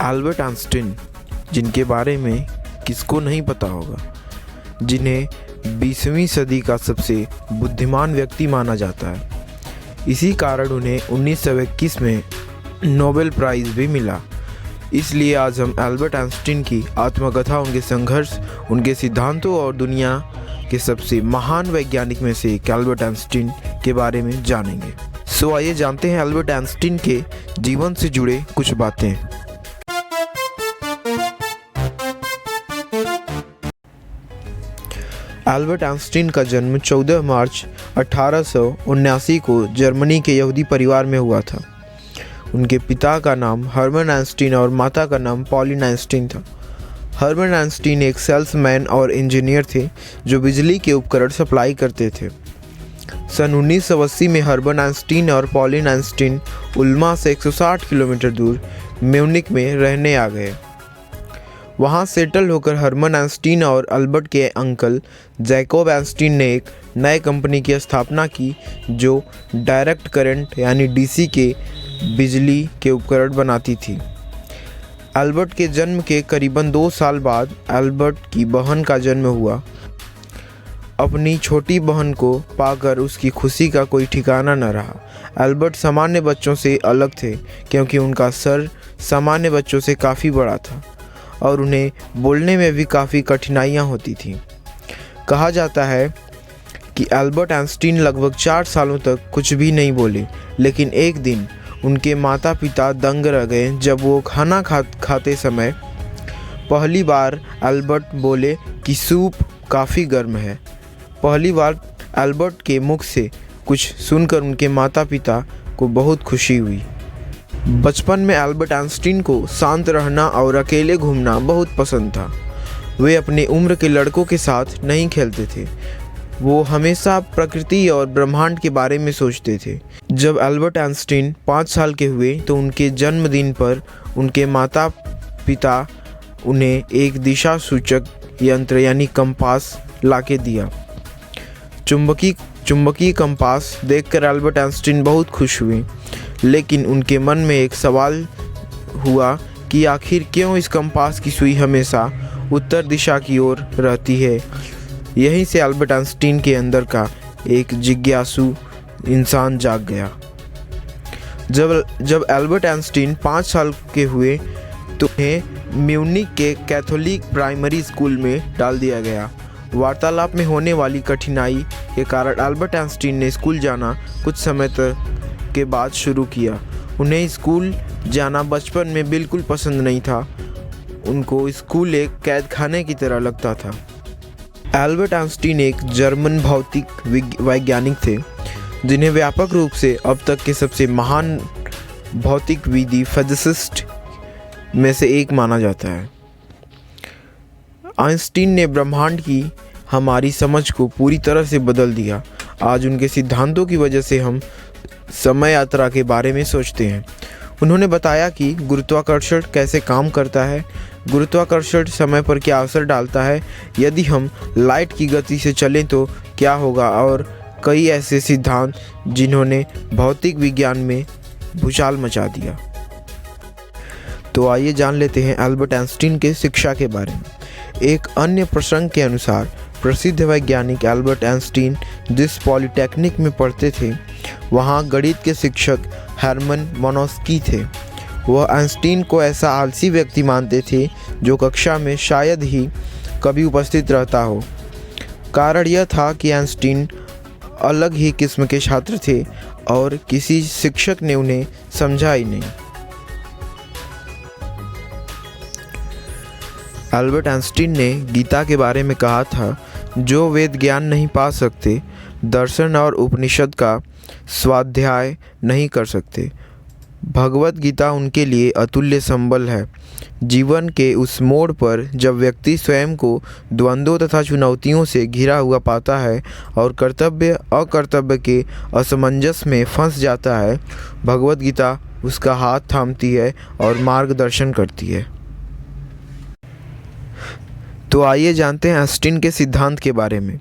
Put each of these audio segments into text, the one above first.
Albert Einstein, जिनके बारे में किसको नहीं पता होगा, जिन्हें 20वीं सदी का सबसे बुद्धिमान व्यक्ति माना जाता है। इसी कारण उन्हें 1921 में नोबेल प्राइज़ भी मिला। इसलिए आज हम एल्बर्ट आइंस्टीन की आत्मकथा, उनके संघर्ष, उनके सिद्धांतों और दुनिया के सबसे महान वैज्ञानिक में से एक एल्बर्ट आइंस्टीन के बारे में जानेंगे। सो आइए जानते हैं एल्बर्ट आइंस्टीन के जीवन से जुड़े कुछ बातें। एल्बर्ट आइंस्टीन का जन्म 14 मार्च 1879 को जर्मनी के यहूदी परिवार में हुआ था। उनके पिता का नाम हर्मन आइंस्टीन और माता का नाम पॉलिन आइंस्टीन था। हर्मन आइंस्टीन एक सेल्समैन और इंजीनियर थे जो बिजली के उपकरण सप्लाई करते थे। सन 1980 में हर्मन आइंस्टीन और पॉलिन आइंस्टीन उल्मा से 160 किलोमीटर दूर म्यूनिख में रहने आ गए। वहाँ सेटल होकर हर्मन आइंस्टीन और अल्बर्ट के अंकल जैकोब आइंस्टीन ने एक नए कंपनी की स्थापना की जो डायरेक्ट करंट यानी डीसी के बिजली के उपकरण बनाती थी। अल्बर्ट के जन्म के करीबन 2 साल बाद अल्बर्ट की बहन का जन्म हुआ। अपनी छोटी बहन को पाकर उसकी खुशी का कोई ठिकाना न रहा। अल्बर्ट सामान्य बच्चों से अलग थे क्योंकि उनका सर सामान्य बच्चों से काफ़ी बड़ा था और उन्हें बोलने में भी काफ़ी कठिनाइयाँ होती थीं। कहा जाता है कि अल्बर्ट आइंस्टीन लगभग 4 सालों तक कुछ भी नहीं बोले, लेकिन एक दिन उनके माता पिता दंग रह गए जब वो खाना खाते समय पहली बार अल्बर्ट बोले कि सूप काफ़ी गर्म है। पहली बार अल्बर्ट के मुख से कुछ सुनकर उनके माता पिता को बहुत खुशी हुई। बचपन में अल्बर्ट आइंस्टीन को शांत रहना और अकेले घूमना बहुत पसंद था। वे अपने उम्र के लड़कों के साथ नहीं खेलते थे। वो हमेशा प्रकृति और ब्रह्मांड के बारे में सोचते थे। जब अल्बर्ट आइंस्टीन 5 साल के हुए तो उनके जन्मदिन पर उनके माता पिता उन्हें एक दिशा सूचक यंत्र यानी कंपास लाके दिया। चुंबकीय कंपास देखकर अल्बर्ट आइंस्टीन बहुत खुश हुए, लेकिन उनके मन में एक सवाल हुआ कि आखिर क्यों इस कंपास की सुई हमेशा उत्तर दिशा की ओर रहती है। यहीं से अल्बर्ट आइंस्टीन के अंदर का एक जिज्ञासु इंसान जाग गया। जब अल्बर्ट आइंस्टीन 5 साल के हुए तो उन्हें म्यूनिख के कैथोलिक प्राइमरी स्कूल में डाल दिया गया। वार्तालाप में होने वाली कठिनाई के कारण अल्बर्ट आइंस्टीन ने स्कूल जाना कुछ समय तक के बाद शुरू किया। उन्हें स्कूल जाना बचपन में बिल्कुल पसंद नहीं था। उनको स्कूल एक कैद खाने की तरह लगता था। एल्बर्ट आइंस्टीन एक जर्मन भौतिक वैज्ञानिक थे जिन्हें व्यापक रूप से अब तक के सबसे महान भौतिकविदी फिजिसिस्ट में से एक माना जाता है। आइंस्टीन ने ब्रह्मांड की हमारी समझ को पूरी तरह से बदल दिया। आज उनके सिद्धांतों की वजह से हम समय यात्रा के बारे में सोचते हैं। उन्होंने बताया कि गुरुत्वाकर्षण कैसे काम करता है, गुरुत्वाकर्षण समय पर क्या असर डालता है, यदि हम लाइट की गति से चलें तो क्या होगा, और कई ऐसे सिद्धांत जिन्होंने भौतिक विज्ञान में भूचाल मचा दिया। तो आइए जान लेते हैं एल्बर्ट आइंस्टीन के शिक्षा के बारे में। एक अन्य प्रसंग के अनुसार प्रसिद्ध वैज्ञानिक एल्बर्ट आइंस्टीन जिस पॉलिटेक्निक में पढ़ते थे वहाँ गणित के शिक्षक हर्मन मोनस्की थे। वह आइंस्टीन को ऐसा आलसी व्यक्ति मानते थे जो कक्षा में शायद ही कभी उपस्थित रहता हो। कारण यह था कि आइंस्टीन अलग ही किस्म के छात्र थे और किसी शिक्षक ने उन्हें समझा ही नहीं। एल्बर्ट आइंस्टीन ने गीता के बारे में कहा था, जो वेद ज्ञान नहीं पा सकते, दर्शन और उपनिषद का स्वाध्याय नहीं कर सकते, भगवत गीता उनके लिए अतुल्य संबल है। जीवन के उस मोड़ पर जब व्यक्ति स्वयं को द्वंद्वों तथा चुनौतियों से घिरा हुआ पाता है और कर्तव्य अकर्तव्य के असमंजस में फंस जाता है, भगवत गीता उसका हाथ थामती है और मार्गदर्शन करती है। तो आइए जानते हैं आइंस्टीन के सिद्धांत के बारे में।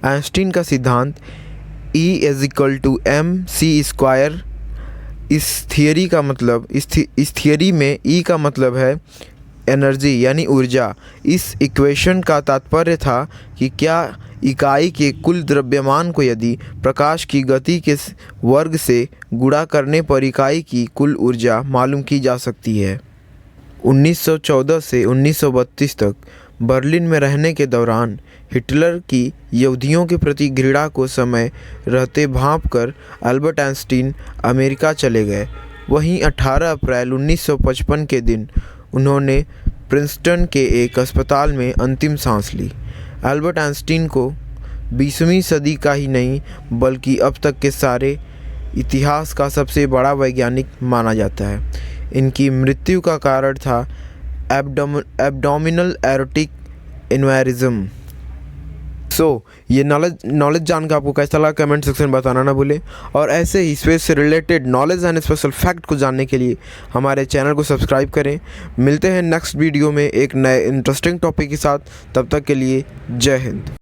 आइंस्टीन का सिद्धांत E = mc² इस थियरी का मतलब इस थियरी में ई का मतलब है एनर्जी यानी ऊर्जा। इस इक्वेशन का तात्पर्य था कि क्या इकाई के कुल द्रव्यमान को यदि प्रकाश की गति के वर्ग से गुणा करने पर इकाई की कुल ऊर्जा मालूम की जा सकती है। 1914 से 1932 तक बर्लिन में रहने के दौरान हिटलर की यहूदियों के प्रति घृणा को समय रहते भांपकर अल्बर्ट आइंस्टीन अमेरिका चले गए। वहीं 18 अप्रैल 1955 के दिन उन्होंने प्रिंसटन के एक अस्पताल में अंतिम सांस ली। अल्बर्ट आइंस्टीन को 20वीं सदी का ही नहीं बल्कि अब तक के सारे इतिहास का सबसे बड़ा वैज्ञानिक माना जाता है। इनकी मृत्यु का कारण था एब्डोमिनल एरोटिक एन्युरिज्म। ये नॉलेज जानकर आपको कैसा लगा कमेंट सेक्शन में बताना ना भूलें। और ऐसे ही स्पेस से related knowledge and special fact को जानने के लिए हमारे चैनल को सब्सक्राइब करें। मिलते हैं नेक्स्ट वीडियो में एक नए इंटरेस्टिंग टॉपिक के साथ। तब तक के लिए जय हिंद।